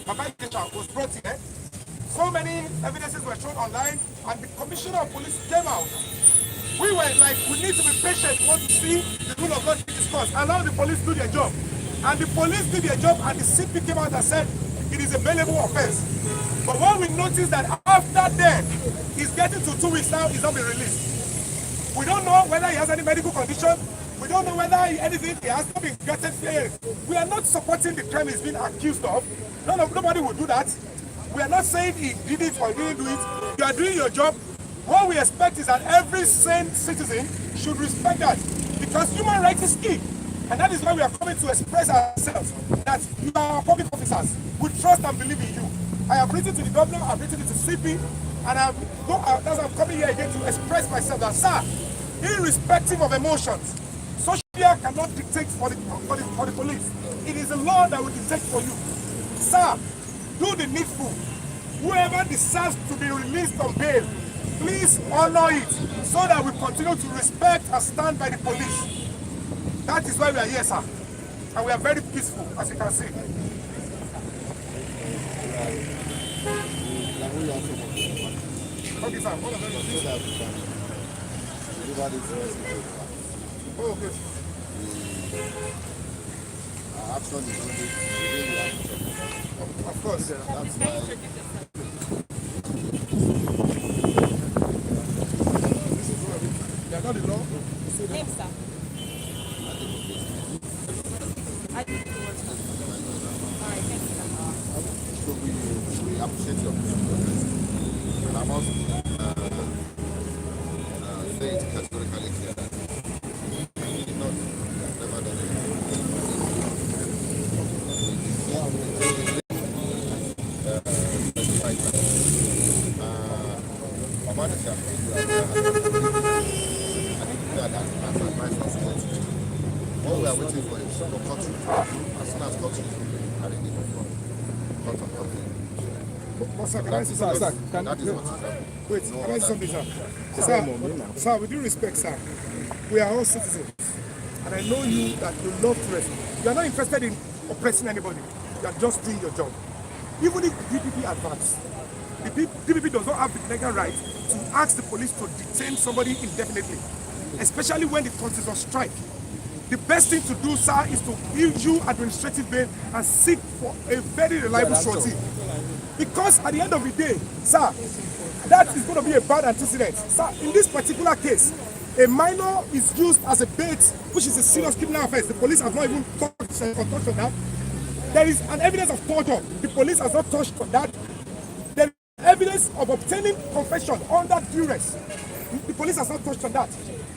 Baba Ijesha was brought here. So many evidences were shown online, and the commissioner of police came out. We were like, we need to be patient. We want to see the rule of law discussed. Allow the police do their job. And the police did their job, and the CP came out and said it is a bailable offense. But when we noticed that after that, he's getting to 2 weeks now, he's not been released. We don't know whether he has any medical condition. We don't know whether anything he has not been getting cleared. We are not supporting the crime he's been accused of. Nobody will do that. We are not saying he did it or he didn't do it. You are doing your job. What we expect is that every sane citizen should respect that, because human rights is key. And that is why we are coming to express ourselves, that you are public officers. We trust and believe in you. I have written to the governor, I have written to the CP, and that's why I'm coming here again to express myself that, sir, irrespective of emotions, social media cannot dictate for the police. It is the law that will dictate for you. Sir, do the needful. Whoever deserves to be released on bail, please honor it so that we continue to respect and stand by the police. That is why we are here, sir. And we are very peaceful, as you can see. Okay, sir. Oh, good. Action is only of course, sir. That's why. They are not the law. Name, sir. I think it was. All right, thank you, sir. So we appreciate your presence. And I'm also Baba Ijesha, what we are waiting for is for court to as soon as court is and in the court of But sir, can I say something? Sir, that is what is happening. wait, can I say something, sir? Sir, with due respect, sir, we are all citizens. And I know you that you love to rest. You are not interested in oppressing anybody. You are just doing your job. Even if DPP advance, the DPP does not have the legal right to ask the police to detain somebody indefinitely, especially when the country is on strike. The best thing to do, sir, is to give you administrative bail and seek for a very reliable surety. Because at the end of the day, sir, that is going to be a bad antecedent. Sir, in this particular case, a minor is used as a bait, which is a serious criminal offense. The police have not even touched on that. There is an evidence of torture. The police has not touched on that. There is evidence of obtaining confession under duress. The police has not touched on that.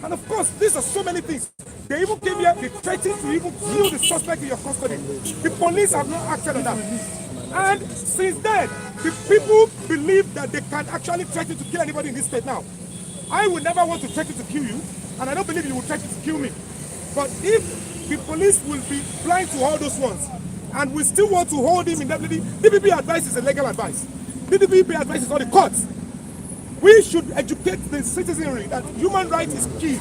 And of course, these are so many things. They even came here, they threatened to even kill the suspect in your custody. The police have not acted on that. And since then, the people believe that they can actually threaten to kill anybody in this state now. I would never want to threaten to kill you, and I don't believe you will threaten to kill me. But if the police will be blind to all those ones, and we still want to hold him indefinitely, DPP advice is a legal advice. DPP advice is not the court. We should educate the citizenry that human rights is key.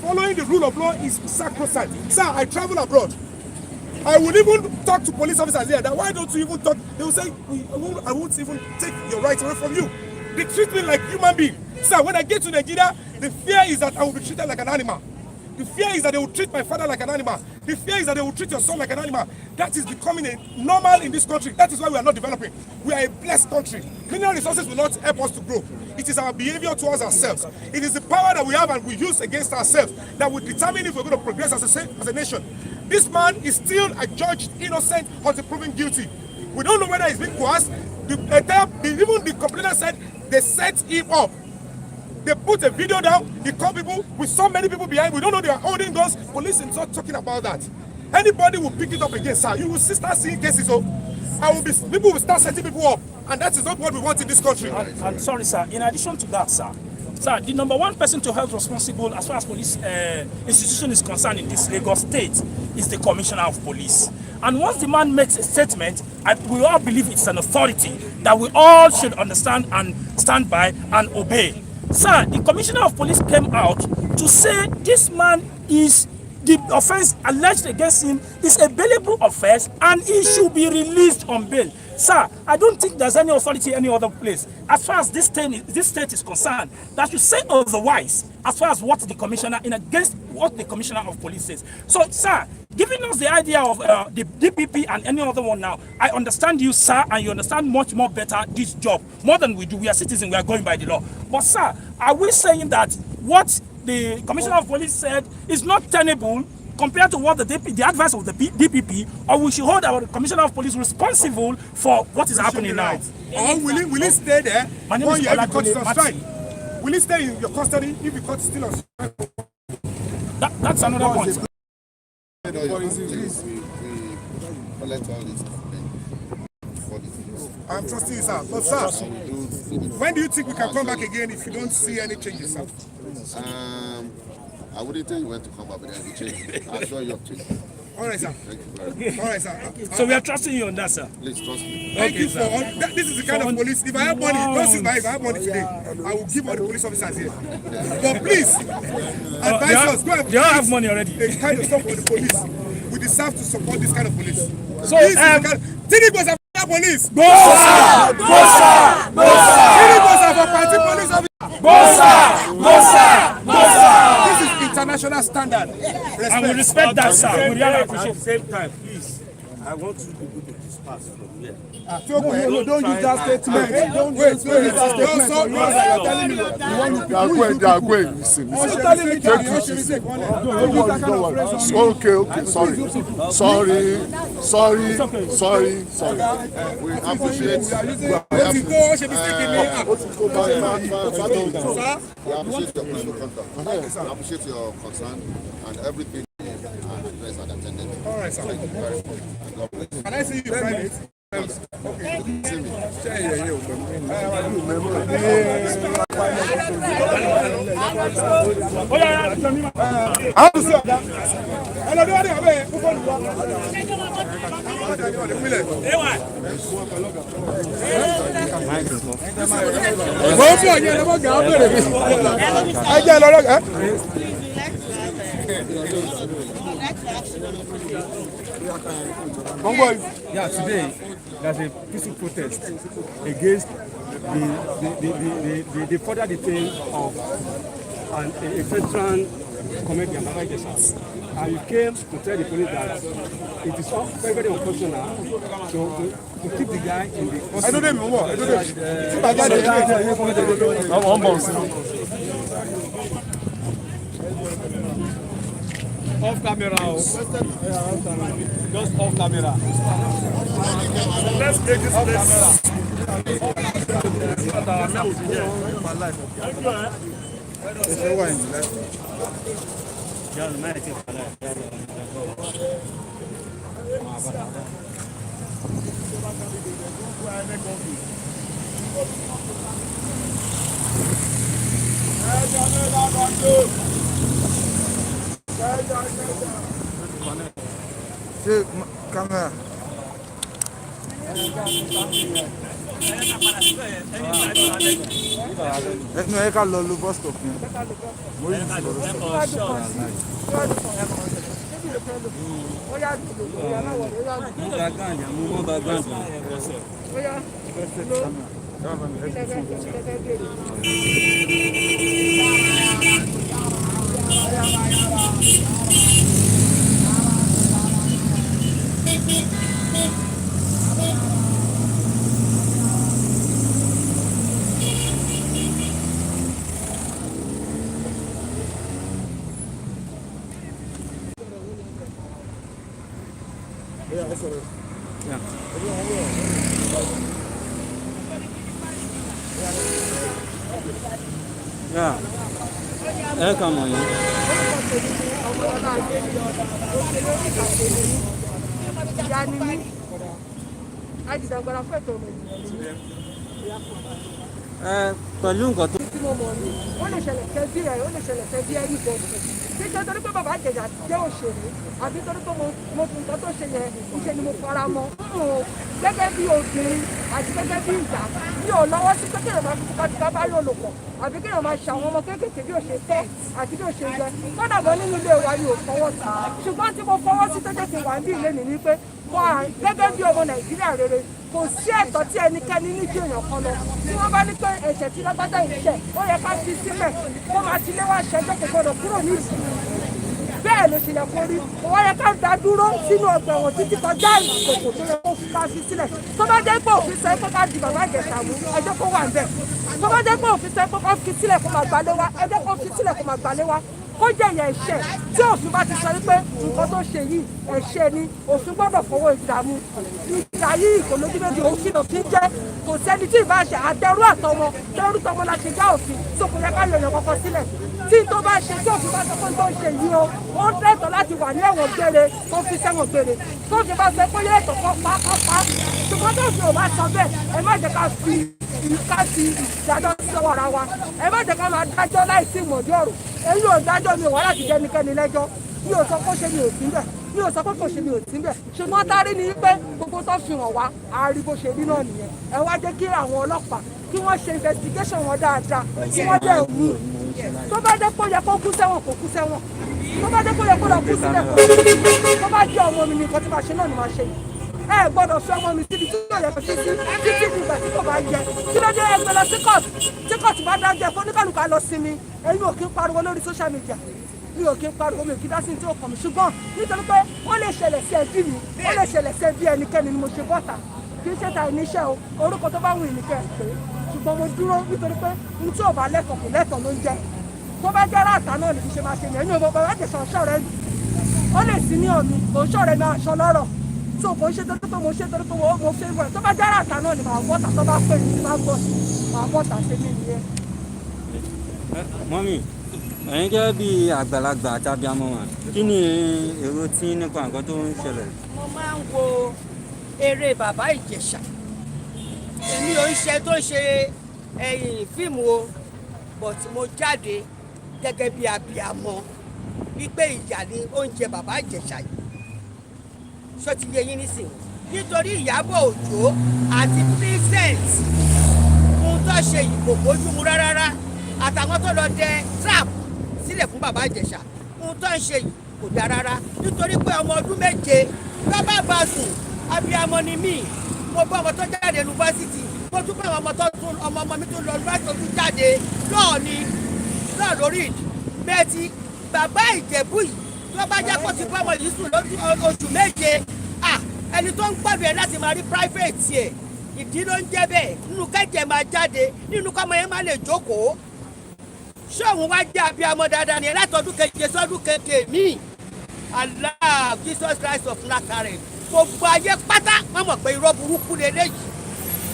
Following the rule of law is sacrosanct. Sir, I travel abroad. I will even talk to police officers here that why don't you even talk? They will say, I won't even take your rights away from you. They treat me like human being. Sir, when I get to Nigeria, the fear is that I will be treated like an animal. The fear is that they will treat my father like an animal. The fear is that they will treat your son like an animal. That is becoming a normal in this country. That is why we are not developing. We are a blessed country. Mineral resources will not help us to grow. It is our behavior towards ourselves. It is the power that we have and we use against ourselves that will determine if we're going to progress as a nation. This man is still adjudged innocent until proven guilty. We don't know whether he's been coerced. Even the complainant said they set him up. They put a video down, he called people, with so many people behind, we don't know they are holding guns. Police is not talking about that. Anybody will pick it up again, sir. You will start seeing cases, so people will start setting people up. And that is not what we want in this country. I'm sorry, sir. In addition to that, sir, the number one person to hold responsible as far as police institution is concerned in this Lagos state is the Commissioner of Police. And once the man makes a statement, we all believe it's an authority that we all should understand and stand by and obey. Sir, the Commissioner of Police came out to say this man is, the offense alleged against him is a bailable offense and he should be released on bail. Sir, I don't think there's any authority any other place, as far as this state is concerned, that should say otherwise, as far as what the Commissioner, in against what the Commissioner of Police says. So, sir, giving us the idea of the DPP and any other one now, I understand you, sir, and you understand much more better this job, more than we do. We are citizens, we are going by the law. But, sir, are we saying that what the Commissioner of Police said is not tenable compared to what the advice of the DPP, or we should hold our Commissioner of Police responsible for what is happening now? Or will he stay there when you have the court on strike? Will he stay in your custody if the court is still on strike? That's another point. We collect all this. I'm trusting you, sir. But sir, when do you think we can come back again if you don't see any changes, sir? I wouldn't tell you when to come back, but then we change. I'm sure you have changed. All right, sir. Thank you very much. All right, sir. So we are trusting you on that, sir. Please trust me. Thank you for all. This is the kind of police. If I have money, don't see my. If I have money today, I will give all the police officers here. But please, advise us. Go and they all have money already. A kind of stuff for the police. We deserve to support this kind of police. So, Tini was a police. Go, sir! Go, sir! Go, sir! Tini was a party police officer. Go, sir! Go, sir! Go, sir! This is international standard. And we respect that, sir. We really appreciate it. At the same time, please, I want you people to disperse from here. No, don't use that statement. Don't use that statement. You're telling me you want to they are going. Listen. Don't worry. Okay. Sorry. We appreciate I appreciate your concern and everything addressed and attended. All right, sir. Thank you very much. God bless you. Can I see you private? Okay. See me. Yeah, today there's a peaceful protest against the further detention of a veteran comedian, Baba Ijesha. And we came to tell the police that it is very, very unfortunate to keep the guy in the custody. I know them. Off camera. Just off camera. Let's take this place. Camera. No, I can't lose bus stop. Yeah. Come on. Pẹ̀lú nǹkan tó. Ó lè ṣẹlẹ̀ kẹ́ bí ẹ̀, ó lè ṣẹlẹ̀ kẹ́ bí ẹ̀ ní bọ́ọ̀lù. Nítorí torí pé Baba Ijesha jẹ́ òṣèré, àbí torí pé mo fi nǹkan tó ṣe yẹn, ìṣe ni mo fara mọ́. Gẹ́gẹ́ bí obìnrin àti gẹ́gẹ́ bí ìyá, mi ò lọ́wọ́ sí pé kéèyàn máa fi tipátipá bá lò lòpọ̀, àbí kéèyàn máa ṣe àwọn ọmọ kéékèèké bí ó ṣe tọ́ àti bí ó ṣe yẹ. Kódà gan nínú ilé wa ni ò fọwọ́ sí. Ṣùgbọ́n tí mo fọwọ́ sí tó jẹ́ kí n wà ní ilé mi ni pé gẹ́gẹ́ bí ọmọ Nàìjíríà rere, kò sí ẹ̀tọ́ tí ẹnikẹ́ni ní ju èèyàn kan lọ. Tí wọ́n bá ní pé ẹ̀ṣẹ̀ tí lágbádá yìí ṣẹ̀, ó yẹ ká fi sílẹ̀ kó máa ti lé wá ṣẹjọ́ kò gbọdọ̀ kúrò ní ìsìn. Bẹ́ẹ̀ ló ṣe yẹ kó rí. Ó yẹ ká dá dúró sínú ọgbà ẹ̀wọ̀n títí kọjá ìkòkò tó yẹ kó ká fi sílẹ̀. Tó bá jẹ́ pé òfin sọ pé ká di Baba Ijesha mú, ẹjọ́ kó wà níbẹ̀. Tó bá jẹ́ pé òfin sọ pé ká fi sílẹ̀ kó máa gbalé wá, ẹjọ́ kó fi sílẹ̀ kó máa gbalé wá. Kó jẹ́ ìyẹn ẹ̀ṣẹ̀ tí òfin bá ti sọ wípé nǹkan tó ṣe yìí ẹ̀ṣẹ̀ ni òfin gbọ́dọ̀ fọwọ́ ìdààmú. Ìjà yìí kò lójú méjì òfin òfin jẹ́ kò sẹ́ni tí ìbá ṣe àtẹrú àtọmọ tẹrú tọmọ la ṣe já òfin tó kò yẹ ká yọ̀yàn kọ́kọ́ sílẹ̀. Tí tó bá ṣe tí òfin bá sọ pé tó ń ṣe yìí o, ó ń tẹ̀tọ̀ láti wà ní ẹ̀wọ̀n gbére tó fi sẹ́wọ̀n gbére. Tó fi bá sọ pé yẹ ètò kan pa. Ṣùgbọ́n tó fi ò bá sọ bẹ́ẹ̀, ẹ má jẹ́ ká fi ìdájọ́ sọ́wọ́ ara wa. Ẹ má jẹ́ ká máa dájọ́ láìsí ìmọ̀dí ọ̀rọ̀. Èyí ò dájọ́ mi wà láti jẹ́ ẹnikẹ́ni lẹ́jọ́. Mi ò sọ pé ó ṣe mi ò sí bẹ̀. Mi ò sọ pé kò ṣe mi ò sí bẹ̀. Ṣùgbọ́n tárí ni pé gbogbo tó fi hàn wá, àárí bó ṣe rí náà nìyẹn. Ẹ wá jẹ́ kí àwọn ọlọ́pàá kí wọ́n ṣe investigation wọn dáadáa. Kí wọ́n dẹ̀ mú. Tó bá jẹ́ pé ó yẹ kó kú sẹ́wọ̀n kó kú sẹ́wọ̀n. Tó bá jẹ́ pé ó yẹ kó lọ kú sílẹ̀ kó. Tó bá jẹ́ ọmọ mi ni nǹkan tí màá ṣe náà ni màá ṣe. Ẹ gbọ́dọ̀ fi ọmọ mi síbi tí yóò yẹ kó sí títí ìgbà tí kò bá yẹ. Kí ló dé ẹgbẹ́ lọ sí court? Tí court bá dájọ́ fún oníkàlùkù á lọ sinmi. Ẹ̀yin ò kí ń pariwo lórí social media. Mi ò kí ń pariwo, mi ò kí dá sí tí ó kàn mí. Ṣùgbọ́n nítorí pé ó lè ṣẹlẹ̀ sí ẹbí mi, ó lè ṣẹlẹ̀ sí ẹbí ẹnikẹ́ni ni mo ṣe bọ́ta. Kì í ṣe ta ìníṣẹ́ o, orúkọ tó bá wù ní kẹ́ ẹ̀ pé. Ṣùgbọ́n mo dúró nítorí pé n tí ò bá lẹ́tọ̀ọ́ kò lẹ́tọ̀ọ́ ló ń jẹ́. Tó bá jẹ́ ráàtà náà ni kì í ṣe máa ṣe yẹn. Ẹ̀yin ò Baba Ijesha ọ̀ṣọ́ rẹ̀ ni. Ó lè sí ní ọ̀mí, kò ń ṣọ̀rẹ́ mi aṣọ lọ́rọ̀. Tó kò ń ṣe torí pé mo ṣe torí pé mo fẹ́ wẹ̀. Tó bá jẹ́ ráàtà náà ni màá bọ́ta, tó bá pè mí tí máa gbọ́ màá bọ́ta ṣe mí nìyẹn. Mọ́mì, ẹ̀yin gẹ́gẹ́ bí àgbàlagbà àti abiyamọ wa, kí ni èrò tí nípa nǹkan tó ń ṣẹlẹ̀? Mo máa ń wo eré Baba Ijesha. Èmi ò ń ṣe tó ṣe fíìmù o, but mo jáde gẹ́gẹ́ bí abiyamọ wípé ìyà ni oúnjẹ bàbá Ìjẹ̀ṣà yìí ṣó ti yé yín nísìnyí nítorí Ìyábọ̀ Òjó àti Princess ohun tó ṣe yìí kò bójúmu rárá àtàwọn tó lọ dẹ trap sílẹ̀ fún bàbá Ìjẹ̀ṣà ohun tó ń ṣe yìí kò dáa rárá nítorí pé ọmọ ọdún méje bàbá bá sùn abiyamọ ni mí mo bá ọmọ tó jáde yunifásitì mo tún bá ọmọ mi tó lọ yunifásitì tó tún jáde náà lórí bẹ́ẹ̀tì bàbá Ìjẹ̀bú yìí tó bá jẹ́ kó ti bá ọmọ yìí sùn oṣù méje ẹni tó ń gbàgbé láti máa rí private ẹ̀ ìdí ló ń jẹ́ bẹ́ẹ̀ nínú kẹ́jẹ̀ máa jáde nínú kọ́mọ yẹn má lè jókòó ṣé òun wá jẹ́ abiyamọ dáadáa ni látọdún keje sọdún keje míì Allah Jesus Christ of Nazareth gbogbo ayé pátá wọ́n mọ̀ pé irọ́ burúkú lélẹ́yìí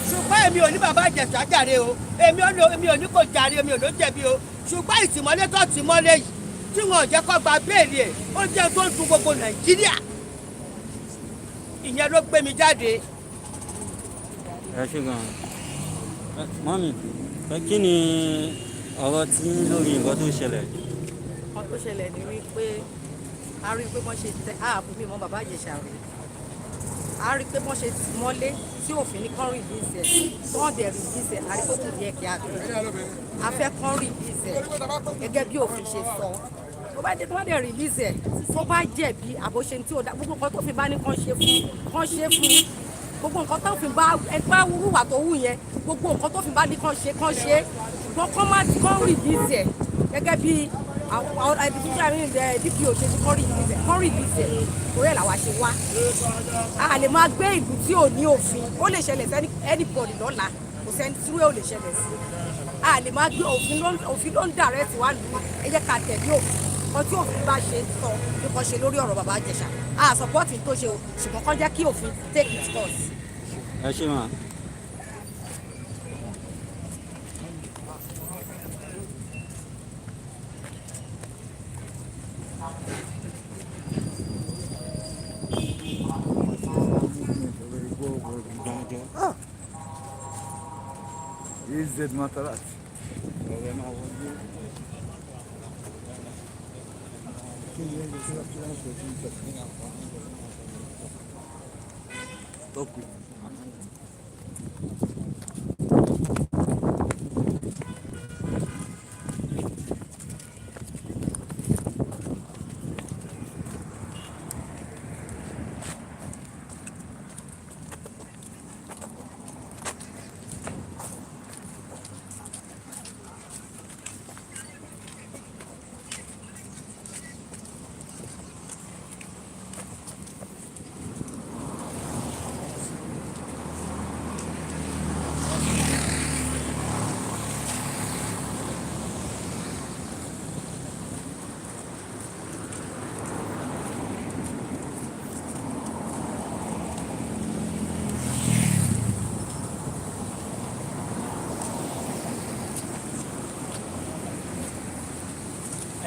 ṣùgbọ́n èmi ò ní bàbá Ìjẹ̀ṣà jàre o èmi ò ní kò jàre èmi ò ló jẹ̀bi o ṣùgbọ́n ìtìmọ́lé tó tìmọ́lé yìí tí wọn ò jẹ́ kó gba béèlì ẹ̀ ó jẹ́ tó ń dun gbogbo Nàìjíríà ìyẹn ló gbé mi jáde. ẹ ṣe gan mọ́mì kí ni ọ̀rọ̀ tí lórí nǹkan tó ṣẹlẹ̀. nǹkan tó ṣẹlẹ̀ ni wípé a rí i pé wọ́n ṣe tẹ áàpù mi mọ́ bàbá Ìjẹ̀ṣà rẹ̀ a rí i pé wọ́n ṣe tì mọ́lé tí òfin ní kán rìlíìsì ẹ̀ tí wọ́n dẹ̀ rìlíìsì ẹ̀ a rí i pé kò yẹ kí a tó a fẹ́ kán rìlíìsì ẹ̀ gẹ́gẹ́ bí òfin ṣe sọ tó bá dé tí wọ́n dẹ̀ rìlíìsì ẹ̀ tó bá jẹ̀bi àbóṣe tí ó dá gbogbo nǹkan tó fi bá ní kán ṣe fún gbogbo nǹkan tó fi bá ẹgbẹ́ wúwà tó wù yẹn gbogbo nǹkan tó fi bá ní kán ṣe ṣùgbọ́n kán má kán rìlíìsì ẹ̀ gẹ́gẹ́ bí àwọn ẹ̀dùnkúnjà mi ẹ̀ dpo ṣe ti kán rìlíìsì ẹ̀ torí ẹ̀ làwa ṣe wá a lè máa gbé ìlú tí ò ní òfin ó lè ṣẹlẹ̀ sí anybody lọ́la kò sẹ́ni tí ó lè ṣẹlẹ̀ sí a lè máa gbé òfin ló ń direct wá lù ẹ jẹ́ ká tẹ̀lé òfin kan tí òfin bá ṣe sọ bí kan ṣe lórí ọ̀rọ̀ bàbá Ìjẹ̀ṣà a sọpọ́tì tó ṣe o ṣùgbọ́n kán jẹ́ kí òfin take its course. ẹ ṣe máa. İzzet Matarat. Dokuz.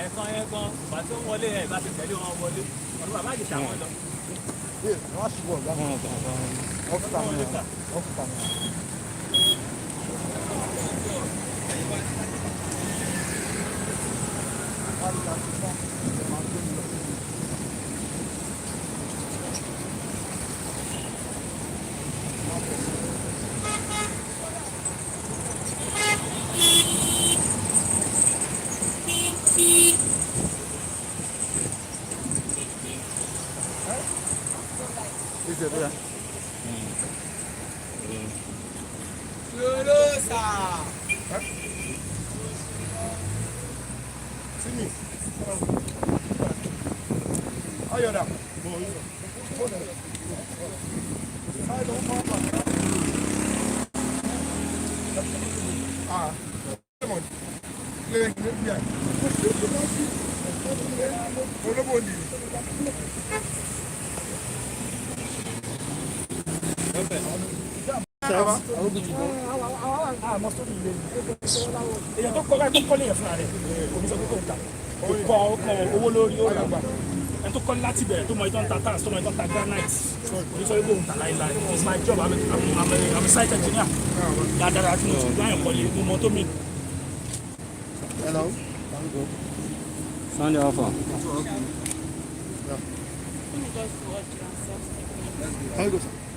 ẹ̀kan ìgbà tó wọlé ẹ̀ bá ti tẹ̀lé wọn wọlé ọ̀dọ̀ bàbá Ìjẹ̀ṣà wọn lọ. èèyàn tó kọ́ tó kọ́lé yẹn fúnra rẹ̀ omi sọ pé kò ń ta kò kọ́ ọkọ̀ owó lórí ó lọ́gbà ẹni tó kọ́ láti bẹ̀rẹ̀ tó mọ ìtọ́ ń ta tans tó mọ ìtọ́ ń ta granite omi sọ pé kò ń ta láíláí it's my job I'm a site engineer dáadáa tí mo ti gbáyàn kọ́lé mo mọ tó mi. Hello. Sunday offer.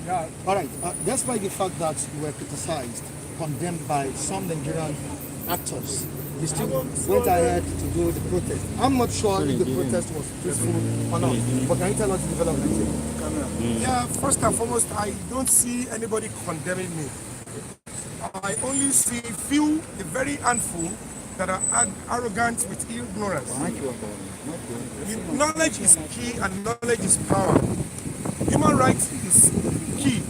Yeah. All right. Despite the fact that you were criticized, condemned by some Nigerian actors, you still went ahead to do the protest. I'm not sure if the protest was peaceful or not, but can you tell us the development? Yeah, first and foremost, I don't see anybody condemning me. I only see a very handful that are arrogant with ignorance. Knowledge is key and knowledge is power. Human rights is key.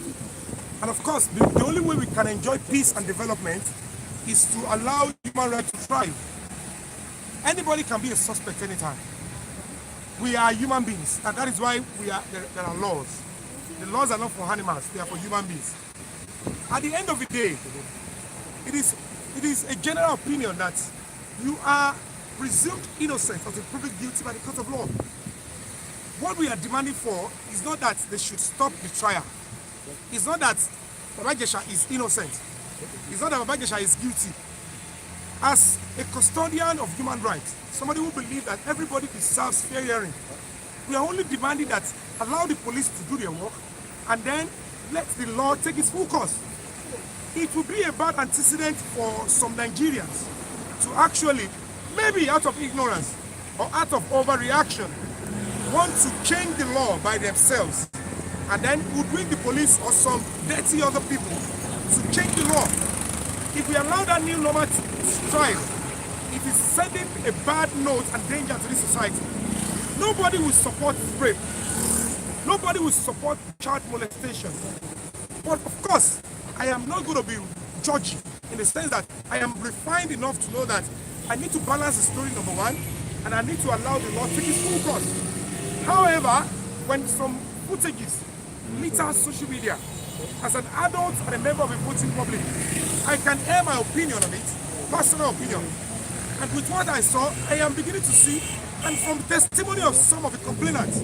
And of course, the only way we can enjoy peace and development is to allow human rights to thrive. Anybody can be a suspect anytime. We are human beings, and that is why there are laws. The laws are not for animals, they are for human beings. At the end of the day, it is a general opinion that you are presumed innocent until proven guilty by the court of law. What we are demanding for is not that they should stop the trial. It's not that Baba Ijesha is innocent. It's not that Baba Ijesha is guilty. As a custodian of human rights, somebody who believes that everybody deserves fair hearing, we are only demanding that allow the police to do their work and then let the law take its full course. It will be a bad antecedent for some Nigerians to actually, maybe out of ignorance or out of overreaction, want to change the law by themselves and then hoodwink the police or some dirty other people to change the law. If we allow that new normal to strive, it is sending a bad note and danger to this society. Nobody will support rape. Nobody will support child molestation. But of course, I am not going to be judgy in the sense that I am refined enough to know that I need to balance the story, number one, and I need to allow the law to take its full course. However, when some footages litter social media, as an adult and a member of a voting public, I can air my opinion on it, personal opinion. And with what I saw, I am beginning to see, and from testimony of some of the complainants,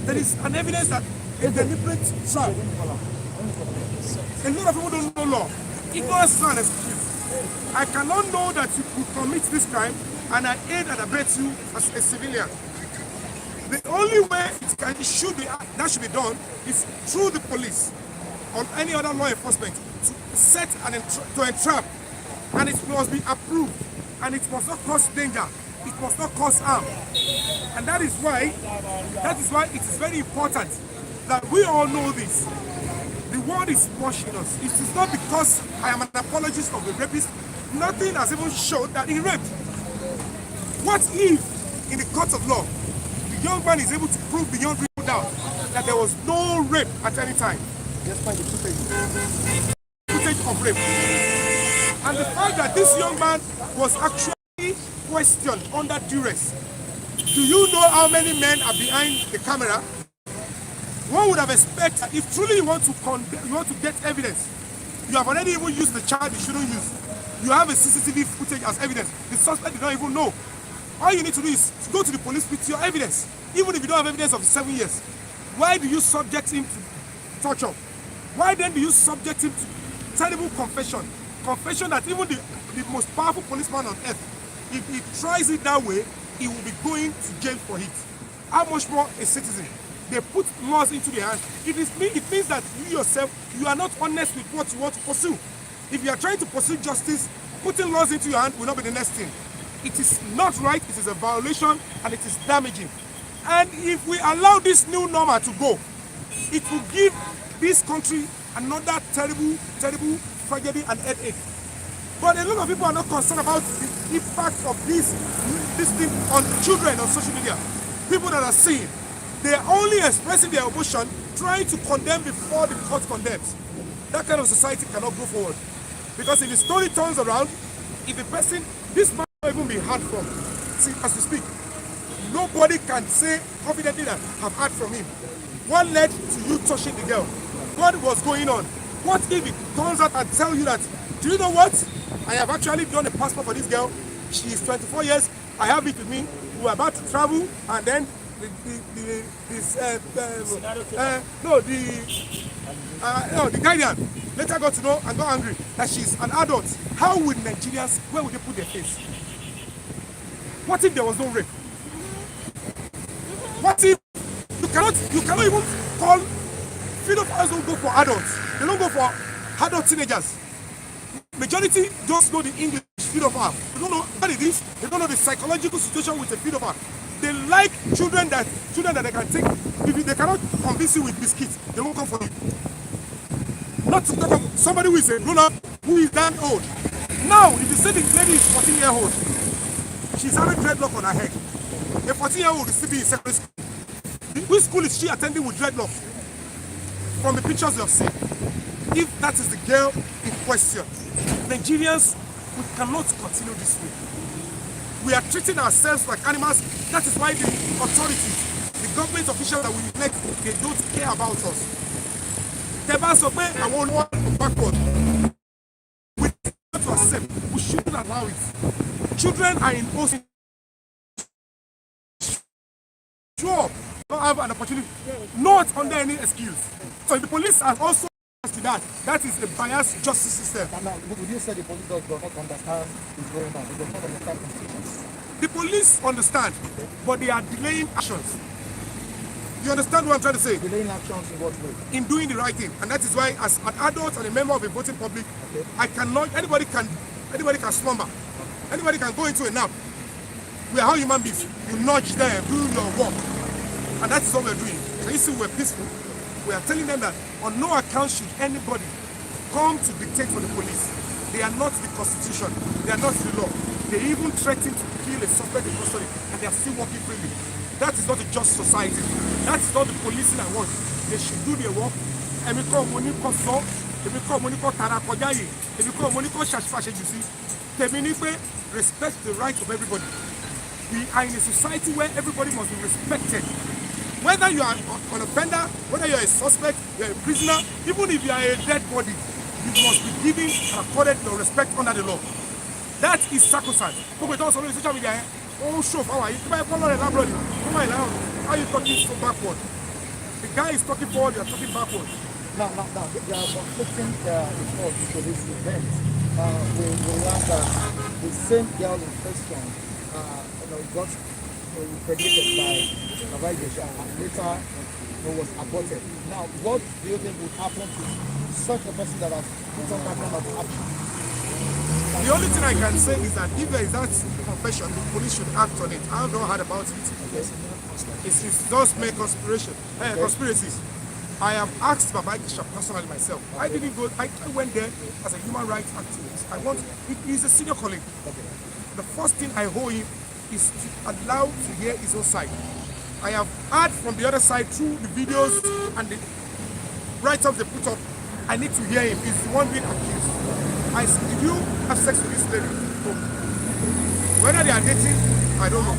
there is an evidence that a deliberate trap. A lot of people don't know law. Ignorance is not an excuse. I cannot know that you could commit this crime and I aid and abet you as a civilian. The only way it should be done is through the police or any other law enforcement to set to entrap, and it must be approved, and it must not cause danger, it must not cause harm. And that is why it is very important that we all know this. The world is watching us. It is not because I am an apologist of the rapist. Nothing has even shown that he raped. What if, in the court of law, the young man is able to prove beyond reasonable doubt that there was no rape at any time, despite the footage of rape, and the fact that this young man was actually questioned under duress? Do you know how many men are behind the camera? One would have expected, if truly you want to get evidence, you have already even used the child you shouldn't use. You have a CCTV footage as evidence. The suspect did not even know. All you need to do is to go to the police with your evidence. Even if you don't have evidence of 7 years, why do you subject him to torture? Why then do you subject him to terrible confession? Confession that even the most powerful policeman on earth, if he tries it that way, he will be going to jail for it. How much more a citizen? They put laws into their hands. It means that you yourself, you are not honest with what you want to pursue. If you are trying to pursue justice, putting laws into your hand will not be the next thing. It is not right, it is a violation, and it is damaging. And if we allow this new normal to go, it will give this country another terrible, terrible tragedy and headache. But a lot of people are not concerned about the impact of this thing on children on social media. People that are seeing, they are only expressing their emotion, trying to condemn before the court condemns. That kind of society cannot go forward. Because if the story turns around, if a person, this man will even be heard from. See, as we speak, nobody can say confidently that I've heard from him. What led to you touching the girl? What was going on? What if it turns out and tell you that, do you know what? I have actually done a passport for this girl. She is 24 years. I have it with me. We were about to travel, and then the guardian later got to know and got angry that she's an adult. How would Nigerians, where would they put their face? What if there was no rape? What if you cannot even call pedophiles don't go for adults. They don't go for adult teenagers. Majority just know the English pedophile. They don't know what it is. They don't know the psychological situation with a pedophile. They like children that they can take. If they cannot convince you with biscuits, they won't come for you. Not to talk of somebody who is a grown-up, who is that old. Now, if you say the lady is 14-year-old, she's having dreadlock on her head. A 14-year-old is still in secondary school. Which school is she attending with dreadlock? From the pictures you have seen. If that is the girl in question, Nigerians, we cannot continue this way. We are treating ourselves like animals. That is why the authorities, the government officials that we elect, they don't care about us. Teba sọ pé àwọn olówó backward. We have to accept. We shouldn't allow it. Children are imposing. Sure, don't have an opportunity. Not under any excuse. So if the police are also to that is a biased justice system. Would you say the police does not understand what's going on? They do not understand constitutions. The police understand, but they are delaying actions. You understand what I'm trying to say? Delaying actions in what way? In doing the right thing. And that is why, as an adult and a member of a voting public, I cannot, anybody can slumber. Anybody can go into a nap. We are all human beings. You nudge them, do your work. And that is what we're doing. Can you see we're peaceful? We are telling them that on no account should anybody come to dictate for the police. They are not the constitution. They are not the law. They even threaten to kill a suspect in custody and they are still working freely. That is not a just society. That is not the policing I want. They should do their work. Respect the rights of everybody. We are in a society where everybody must be respected. Whether you are an offender, whether you are a suspect, you are a prisoner, even if you are a dead body, you must be given and accorded your respect under the law. That is sacrosanct. People don't on social media. Oh, show how are you? How are you talking so backward? The guy is talking forward, you are talking backward. Now, they are conflicting reports to this event. We learned that the same girl in question, got impregnated by Baba Ijesha and later was aborted. Now, what do you think would happen to such a person that has put on that kind of action? The only thing I can say is that if there is that confession, the police should act on it. I have not heard about it. It's just make conspiracies. I have asked Baba Ijesha personally myself. I didn't go. I went there as a human rights activist. He's a senior colleague. The first thing I owe him is to allow to hear his own side. I have heard from the other side through the videos and the write-ups they put up. I need to hear him. He's the one being accused. I said, did you have sex with this lady? No. Whether they are dating, I don't know.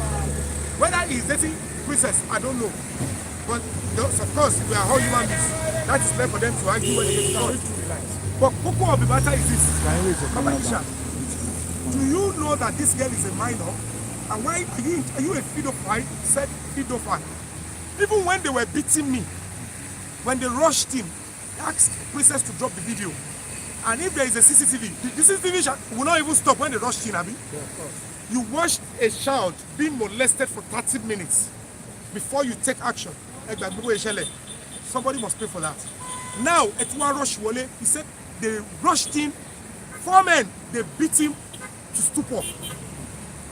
Whether he's dating Princess, I don't know. But of course, we are all human beings. That is left for them to argue when they get to But Coco of the matter is this. Baba Ijesha, do you know that this girl is a minor? And why are you a pedophile? Said pedophile. Even when they were beating me, when they rushed him, they asked Princess to drop the video. And if there is a CCTV, the CCTV will not even stop when they rushed in, Abi. Yeah, of course. You watched a child being molested for 30 minutes before you take action. Somebody must pay for that. Now, Etuwa Rush Wole, he said they rushed him. 4 men, they beat him to stupor.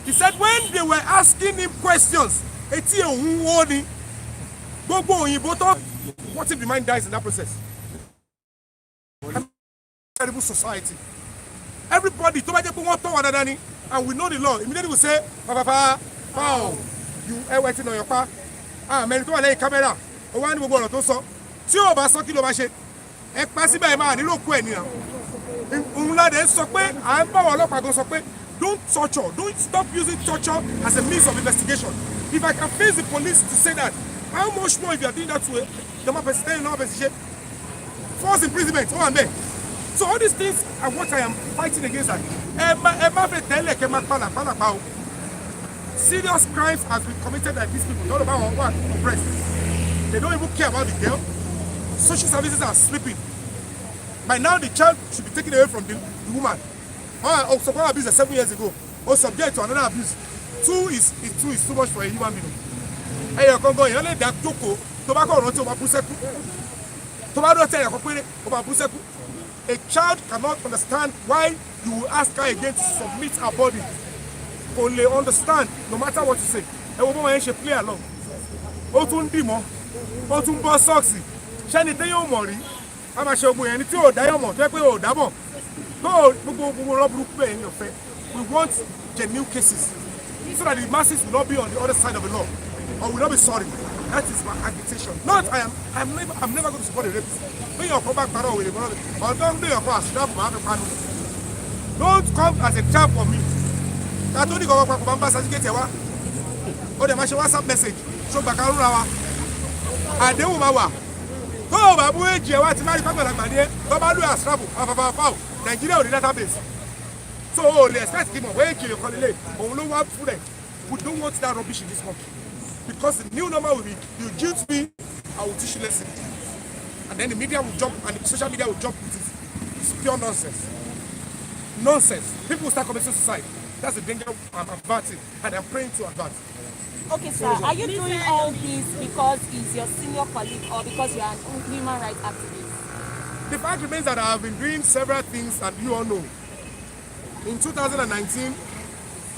He said when they were asking him questions, what if the man dies in that process? Terrible society. Everybody, and we know the law. Immediately we say, you are waiting on your car. Man, to a camera. One will go to so. Two of us, kilo bashe. A passing by man, you look when you don't torture. Don't stop using torture as a means of investigation. If I can face the police to say that, how much more if you are doing that to a forced imprisonment? Oh, I'm there. So all these things are what I am fighting against. Serious crimes has been committed by these people. Not about what oppressed. They don't even care about the girl. Social services are sleeping. By now, the child should be taken away from the woman. Oh, so abuse 7 years ago. Or subject to another abuse. two is too much for a human being. Ẹyọ kan gan èèyàn lè dá jókòó tó bá kọ̀ rántí ó máa bú sẹ́kù. Tó bá dọ̀tí ẹ̀yọ̀ kan péré ó máa bú sẹ́kù. A child cannot understand why you will ask her again to submit her body. Kò lè understand no matter what you say. Ẹ wo bó máa ń ṣe play along. Ó tún dì mọ́, ó tún bọ́ sọ́ọ̀sì. Ṣẹ́ni tí yóò mọ̀ rí, a máa ṣe ogun yẹn ní tí ò dá yọ̀ mọ̀ tó yẹ pé ò dá mọ̀. No, gbogbo rọ́bùrú pé ẹ̀yin ọ̀fẹ́. We want genuine cases so that the masses will not be on the other side of the law or will not be sorry. That is my agitation. Not I'm never going to support a rapist. When you come back or don't do your class, don't come as a trap for me. That only go back from certificate or the WhatsApp message. So back around and they will go babu eji wa ti mari papa lagbade go ba lu astrapo afafa Nigeria o the database. So they expect him where you call it. We don't want that rubbish in this country. Because the new normal will be, you guilt me, I will teach you lesson. And then the media will jump, and the social media will jump with it. It's pure nonsense. Nonsense. People will start committing suicide. That's the danger I'm averting, and I'm praying to avert. Okay, sir. Are you doing all this because he's your senior colleague or because you're an human rights activist? The fact remains that I have been doing several things, and you all know. In 2019,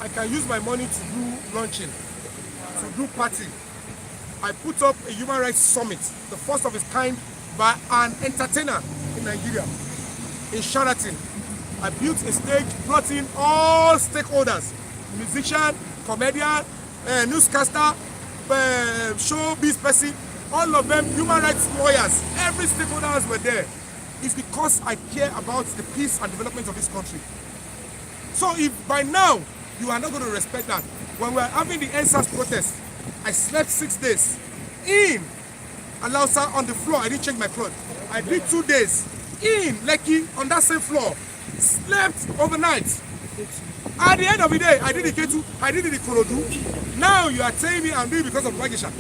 I can use my money to do launching, to do party. I put up a human rights summit, the first of its kind by an entertainer in Nigeria, in Sheraton. I built a stage plotting all stakeholders, musician, comedian, newscaster, showbiz person, all of them human rights lawyers, every stakeholders were there. It's because I care about the peace and development of this country. So if by now you are not going to respect that, when we are having the NSAS protest, I slept 6 days in Alausa on the floor. I didn't change my clothes. I did 2 days in Lekki on that same floor. Slept overnight. At the end of the day, I did the Ketu, I did the Korodu. Now you are telling me I'm doing it because of Baba Ijesha.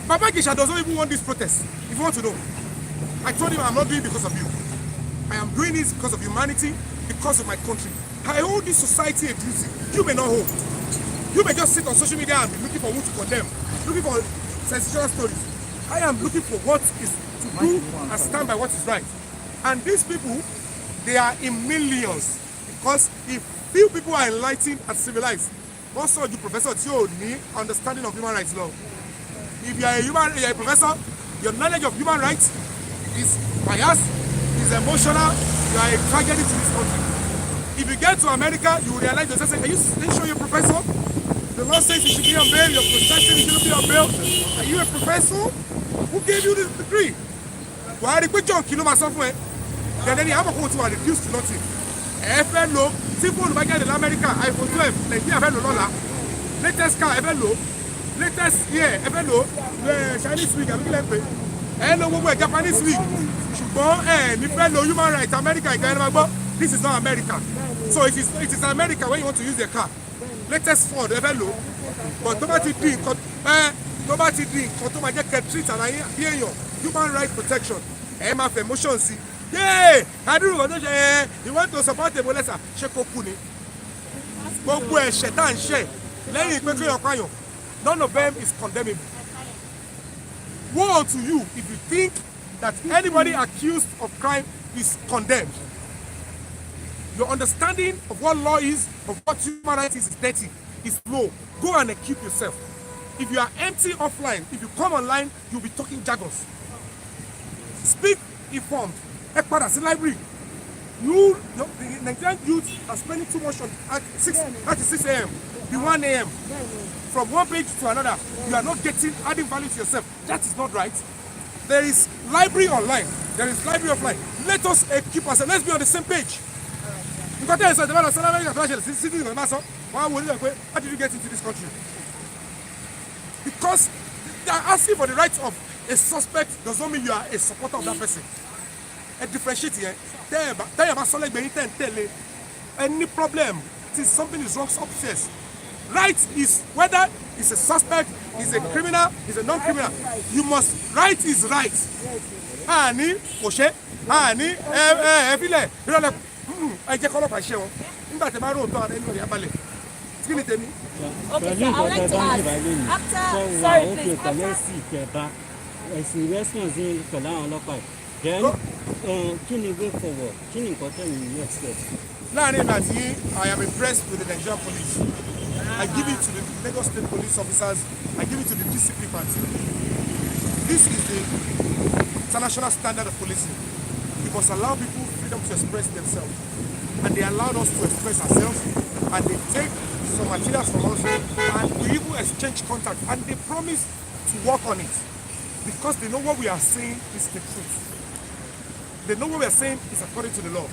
Baba Ijesha doesn't even want this protest. If you want to know, I told him I'm not doing it because of you. I am doing this because of humanity, because of my country. I hold this society a duty. You may not hold. You may just sit on social media and be looking for who to condemn, looking for sensational stories. I am looking for what is to do and stand by what is right. And these people, they are in millions. Because if few people are enlightened and civilized, also you professor need understanding of human rights law. If you are a professor, your knowledge of human rights is biased, is emotional, you are a tragedy to this country. If you get to America, you will realize yourself, are you sure you're a professor? The law says you should be on bail, you're protesting, you shouldn't be on bail. Are you a professor? Who gave you this degree? Why did you John kill myself? Then you have a whole to reduce to nothing. FLO, simple back in America, iPhone 12, Nigeria FLO, latest car FLO, latest year FLO, Chinese week, hello, Japanese week. FLO, human rights, America, this is not America. So it is America when you want to use the car. Latest Ford, FLO, but nobody drink, treat and human rights protection. MF emotions. Yeah, I do what you want to support the Bolesa. Shekopuni. Bogwe, Shetan, She, Lenny, Petro, none of them is condemnable. Woe to you if you think that anybody accused of crime is condemned. Your understanding of what law is, of what human rights is dirty, is low. Go and equip yourself. If you are empty offline, if you come online, you'll be talking jargons. Speak informed. Ekpadas in library. The Nigerian youth are spending too much on at 6 a.m. the 1 a.m. From one page to another. You are not adding value to yourself. That is not right. There is library online. There is library offline. Let us equip ourselves. Let's be on the same page. How did you get into this country? Because they are asking for the rights of a suspect does not mean you are a supporter of that person. A differentiate here. Any problem, since something is wrong upstairs. Right is whether it's a suspect, is a criminal, is a non-criminal. You must, right is right. Ani, Moshe, Ani, Efile, I just call up a show. In that, my road, I didn't know the Okay, so I would like to ask, after, sorry, please, after, response then kí ni go forward kí ni nǹkan tẹ́mi you expect. Láàrin ìgbà tí I am impressed with the Nigerian police, I give it to the Lagos State police officers, I give it to the DCP party. This is the international standard of policing. We must allow people freedom to express themselves, and they allowed us to express ourselves, and they take some materials from us, and we even exchange contact, and they promise to work on it because they know what we are saying is the truth. They know what we are saying is according to the law.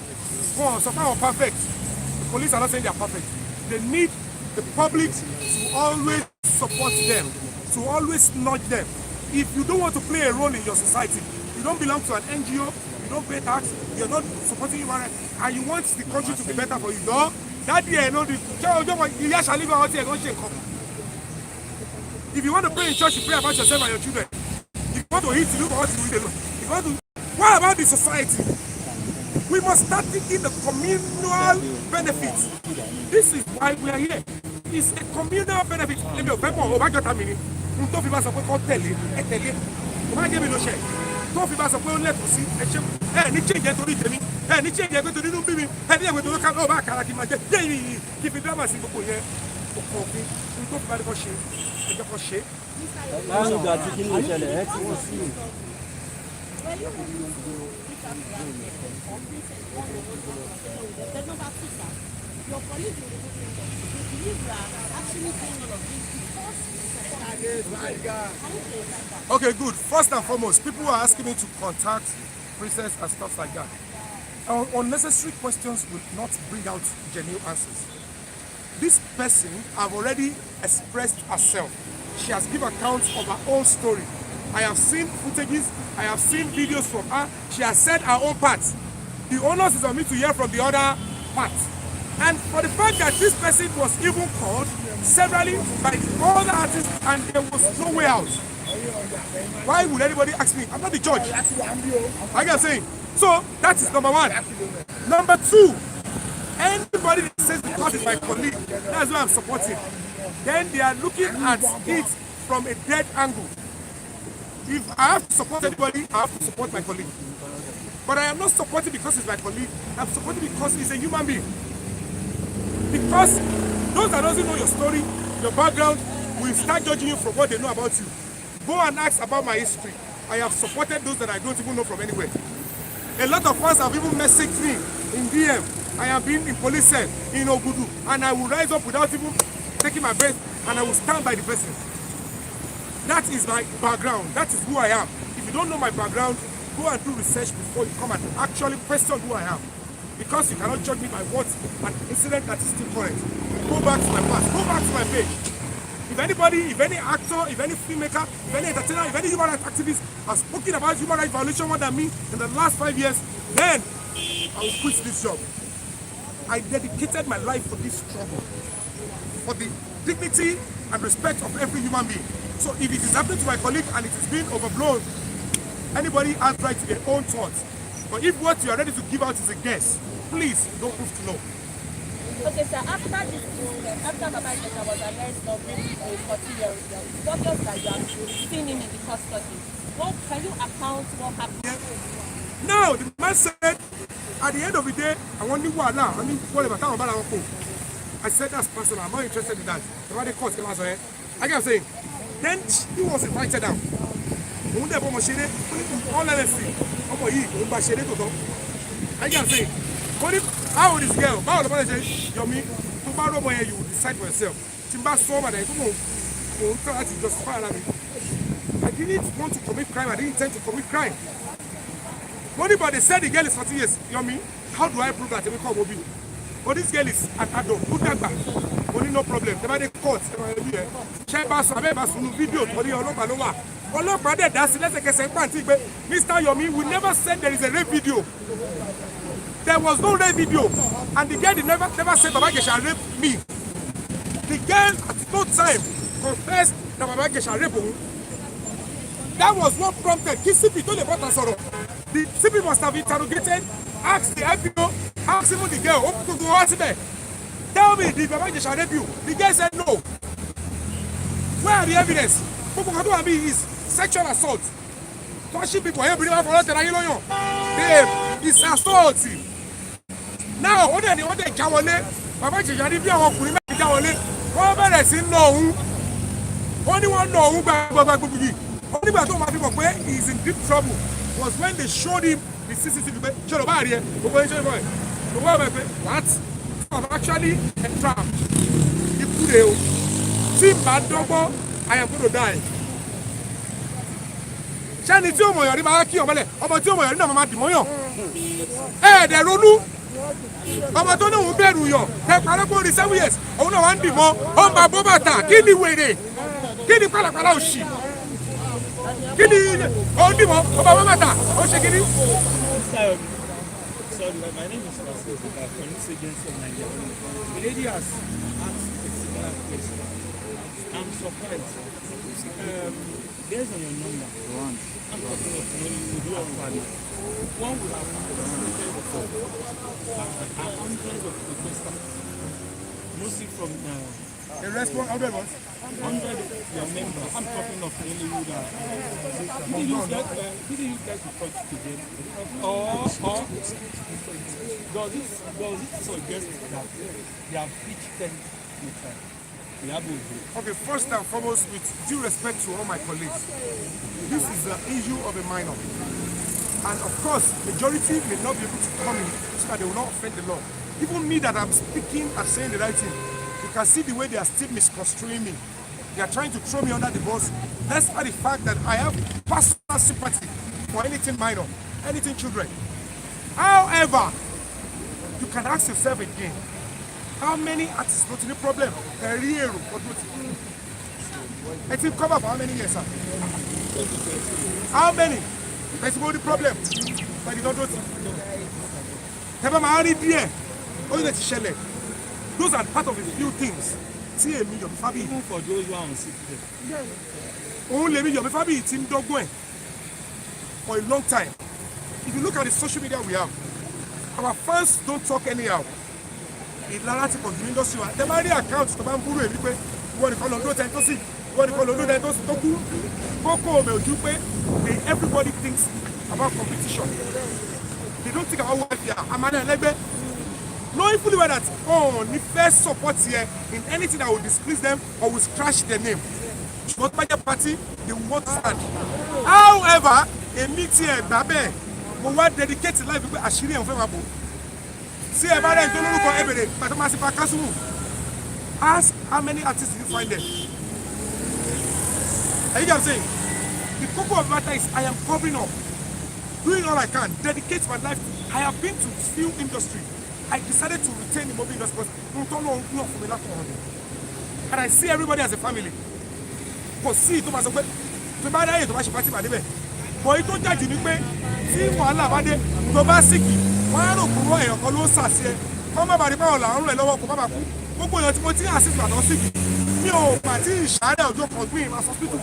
Well, so far, perfect. The police are not saying they are perfect. They need the public to always support them, to always nudge them. If you don't want to play a role in your society, you don't belong to an NGO, you don't pay tax, you're not supporting human rights, and you want the country to be better for you, no? That year, no, if you want to pray in church, you pray about yourself and your children. If you want to eat, you look at what you eat alone. If you want to, what about the society? We must start thinking the communal benefits. This is why we are here. It's a communal benefit. Let me remember, over your time, don't be bad. Don't fi bá sọ pé ó lẹ́tọ̀ọ́ sí ẹ̀ṣẹ́ ní change ẹ̀ torí tèmi ní change ẹ̀ pé torí inú bí mi ní ẹ̀gbẹ́ tó lókàn ọba àkàrà kí n máa jẹ́ yéyìí kí fi drama sí gbogbo yẹn òkò òfin ní tó fi bá ní kọ́ ṣe ẹjọ́ kọ́ ṣe. láàrin ìgbà tí kí ni ìṣẹ̀lẹ̀ ẹ ti wọ́n sí. Your colleagues will believe you are actually doing all of this because okay, good. First and foremost, people are asking me to contact princess and stuff like that. Unnecessary questions will not bring out genuine answers. This person have already expressed herself. She has given accounts of her own story. I have seen footages, I have seen videos from her. She has said her own part. The onus is on me to hear from the other part. And for the fact that this person was even called severally by all the artists and there was no way out, why would anybody ask me? I'm not the judge. Like I'm saying. So that is number one. Number two, anybody that says because it's my colleague, that's why I'm supporting. Then they are looking at it from a dead angle. If I have to support anybody, I have to support my colleague. But I am not supporting because it's my colleague. I'm supporting because he's a human being. Because those that doesn't know your story, your background, will start judging you from what they know about you. Go and ask about my history. I have supported those that I don't even know from anywhere. A lot of fans have even messaged me in DM. I have been in police cell in Ogudu, and I will rise up without even taking my breath, and I will stand by the person. That is my background. That is who I am. If you don't know my background, go and do research before you come and actually question who I am. Because you cannot judge me by what an incident that is still current. Go back to my past, go back to my page. If anybody, if any actor, if any filmmaker, if any entertainer, if any human rights activist has spoken about human rights violation more than me in the last 5 years, then I will quit this job. I dedicated my life for this struggle, for the dignity and respect of every human being. So if it is happening to my colleague and it is being overblown, anybody has right to their own thoughts. But if what you are ready to give out is a guess, please don't prove to know. Okay, sir, after this incident, after Baba Ijesha was arrested of raping a 40-year-old girl, it's obvious that you have seen him in the custody. What can you account what happened? Now, the man said, at the end of the day, I want you to allow, I mean, whatever, I said that's personal, I'm not interested in that. The way they caught him, I kept saying, then he was invited down. All honesty, I kept saying, how old is this girl? How old is this Yomi? Tomorrow morning you will decide for yourself. Timba sober and you try to justify it. I didn't want to commit crime. I didn't intend to commit crime. Money, but they said the girl is 40 years. Yomi, how do I prove that? But this girl is an adult. Put that back. Only no problem. They court. Video. Mr. Yomi, we never said there is a rape video. There was no rape video, and the girl never said Baba Ijesha raped me. The girl at no time confessed that Baba Ijesha raped her. That was what prompted CP told the bottom. The CP must have interrogated, asked the IPO, asked even the girl, tell told me the Baba Ijesha rape you. The guy said no. Where are the evidence? What is sexual assault. Touching people, babe, it's assault. Now, what they Jawole, Baba Ijesha ní bí àwọn ọkùnrin mẹ́rin Jawole, wọ́n bẹ̀rẹ̀ sí ná òun. Wọ́n ní wọ́n ná òun gbàgbàgbà yìí. Only by the time people pé he is in deep trouble was when they showed him the CCTV pé ṣé ló bá rí ẹ gbogbo ẹ ṣe é bọ̀ ẹ̀ gbogbo ẹ̀ pé what I'm actually entrapped ikú rẹ̀ o tí bá dọ́gbọ́ I am going to die. Ṣẹ́ni tí òmò yọ̀rí máa kí ọmọlẹ̀ ọmọ tí òmò yọ̀rí náà máa dìmọ́ yàn ẹ̀ẹ́dẹ̀ ronú ọmọ tó ní òun bẹ̀rù yàn ẹ̀ parẹ́ kó rí 7 years òun náà wá ń dìmọ́ ó máa bó bàtà kí ni wèrè kí ni pàlàpàlà òṣì. Kini odi mo Baba Mata o ṣe kini. Sorry, my name is Pastor from Police Agency of Nigeria. The lady has asked a similar question. I'm surprised. Based on your number, I'm talking of Nollywood or Fali. One would have hundreds of protesters, mostly from the response 100 ones. 100 your members. I'm talking of Nollywood. Did you get to talk to them? Or does it suggest that they have pitched tent with iyaboojo? Okay, first and foremost, with due respect to all my colleagues, this is the issue of a minor. And of course, majority may not be able to come in so that they will not offend the law. Even me that I'm speaking and saying the right thing, you can see the way they are still misconstruing me. They are trying to throw me under the bus, despite the fact that I have personal sympathy for anything minor, anything children. However, you can ask yourself again, how many artists not any problem? Career or I think cover for how many years, sir? How many? That's about the problem. But you don't do it. Those are part of the few things. See me, Yomi Fabiyi. Even for those who are on sick leave. Only me, Yomi Fabiyi, team dog going for a long time. If you look at the social media we have, our fans don't talk anyhow. Ìlara ti pọ̀jù industry wa. Tẹ́ bá rí account tó bá ń búrò èmi pé ìwọ nìkan lọ ló tẹ́ tó sì, ìwọ nìkan lọ ló tẹ́ tó sì tó kú. Kókó omi ojú pé everybody thinks about competition. They don't think about welfare. Àmàlà ẹlẹ́gbẹ́. Knowing fully well that the first support here in anything that will displease them or will scratch their name. But by the party, they will not stand. However, a meeting Babe will want dedicate life to Ashiri and Febabo. See about it, don't look every day, but Masipa Kasumu. Ask how many artists did you find them? Are you saying? The cocoa of matter is I am covering up, doing all I can, dedicate my life. I have been to film industry. I decided to retain the movie industry because and I see everybody as a family. Because see, to myself, to buy that, to buy party by the way. But it don't judge me. See, wàhálà bá dé, tó bá sick, wọ́n á rò pé wọ́n èèyàn kan ló ṣàṣẹ. Kọ́ má bàa rí báwọn làwọn rẹ̀ lọ́wọ́ kó má bàa kú. Gbogbo èèyàn tí mo ti ń assist àtọ́ sick. Mi ò mà tí ìṣàárẹ̀ ọjọ́ kan gbé ìmọ̀ hospital.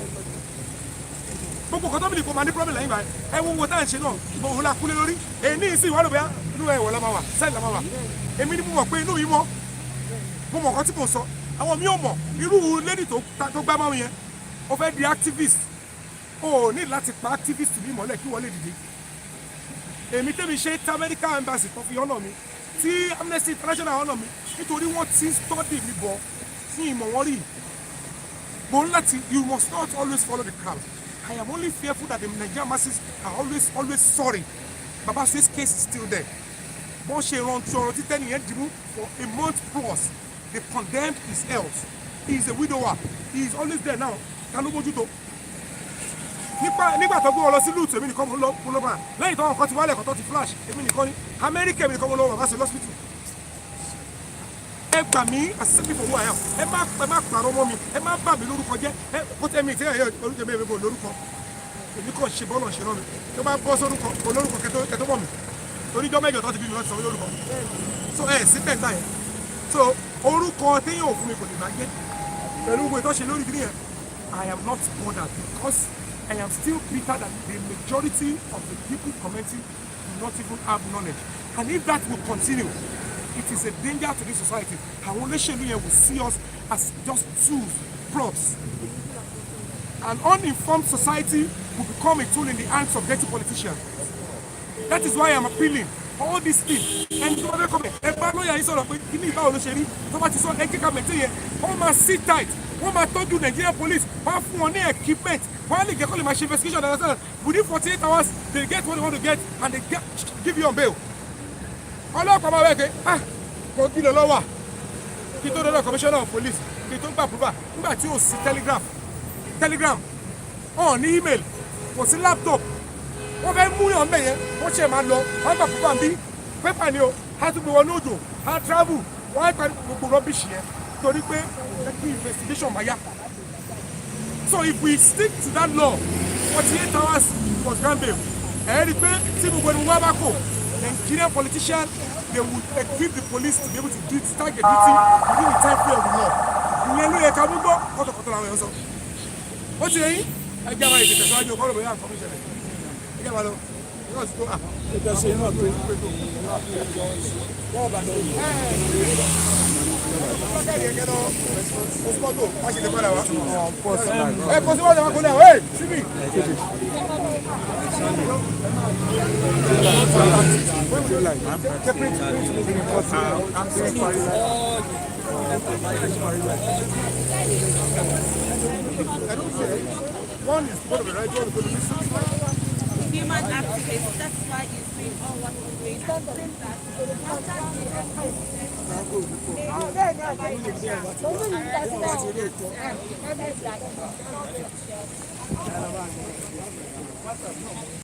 Gbogbo kan tó bí kò máa ní problem lẹ́yìn báyìí. Ẹ wo tá à ń ṣe náà, ìbò òun la kúlé lórí. Èyí ní ìsìn ìwádìí bóyá inú ẹ̀wọ̀ la máa wà, sẹ́yìn la máa wà. Èmi ni mo mọ̀ pé inú yìí mọ́. Mo mọ̀ nǹkan tí mo sọ. Àwọn mi ò mọ̀ irú lady tó gbá máa yẹn. Ó fẹ́ di activist. O ní láti pa activist ní ìmọ̀lẹ̀ kí wọ́n lè dìde. Èmi tẹ́mi ṣe tí American Embassy tó fi ọ̀nà mi, tí Amnesty International ọ̀nà mi, nítorí wọ́n ti study mi bọ̀ fún ìmọ̀ wọn rí. Mo ń láti, you must not always follow the crowd. I am only fearful that the Nigerian masses are always sorry. Baba Sue's case is still there. Wọ́n ṣe ìrántí ọ̀rọ̀ títẹ́ nìyẹn dìbò for a month plus. They condemned his health. He is a widower. He is always there now. Ta ló mójútó? Nígbà tó gbé wọn lọ sí lùtù èmi nìkan mo lọ bá lẹ́yìn tó wọn kan ti wálẹ̀ kan tó ti flash èmi nìkan ní Amẹ́ríkà èmi nìkan mo lọ wọ̀ bá ṣe lọ́sítù. Ẹ gbà mí àṣìṣe fòwò àyà ẹ má pàrọ̀ mọ́ mi ẹ má bà mí lórúkọ jẹ́ ẹ kó tẹ́ mi ìtẹ́yà orúkọ mi èmi lórúkọ èmi kàn ṣe bọ́ọ̀lù ṣe náà mi tó bá bọ́ sórúkọ olórúkọ kẹtó mọ̀ mi toríjọ́ mẹ́jọ tó ti bí mi lọ́ti sọ lórúkọ so ẹ sí tẹ̀gbà yẹn so orúkọ téèyàn ò fún mi kò lè máa gbé pẹ̀lú gbogbo ìtọ́ṣe lórí ìdílé yẹn I am not bothered because I am still bitter that the majority of the people commenting do not even have knowledge. And if that will continue, it is a danger to this society. Àwọn olóṣèlú yẹn will see us as just tools, props. An uninformed society will become a tool in the hands of dirty politicians. That is why I am appealing. All these things, and to other comment, a bad lawyer is sort of give me about Osheri, somebody saw electrical material, all my sit tight, all my told you Nigerian police, half money equipment, while they get all my investigation, and within 48 hours, they get what they want to get, and they give you on bail. All up on my way, go to the law. He told the commissioner of police, he told Papa, but you see telegram, on email, was a laptop. Wọ́n fẹ́ mú yàn mẹ́yẹn wọ́n ṣe máa lọ wọ́n gbà púpà bí pépà ni o a tún gbé wọn ní òjò a travel wọ́n á parí gbogbo rọ́bìṣì yẹn torí pé kí investigation máa yá. So if we stick to that law 48 hours was grand bail rí pé tí gbogbo ẹni wọ́n bá kò Nigerian politicians they would equip the police to be able to start the duty within the time frame of the law. Ìyẹn ló yẹ ká mú gbọ́ kọ́tọ̀kọ́tọ̀ làwọn èèyàn sọ. Ó ti yẹ yín ẹgbẹ́ àwọn ètò ìtẹ̀síwájú ọkọ̀ lóbìnrin àkọ́kọ́ ìṣẹ̀lẹ̀. One is going to be right, one is going to be suicide. Human activists, that's why he's doing all what he's doing.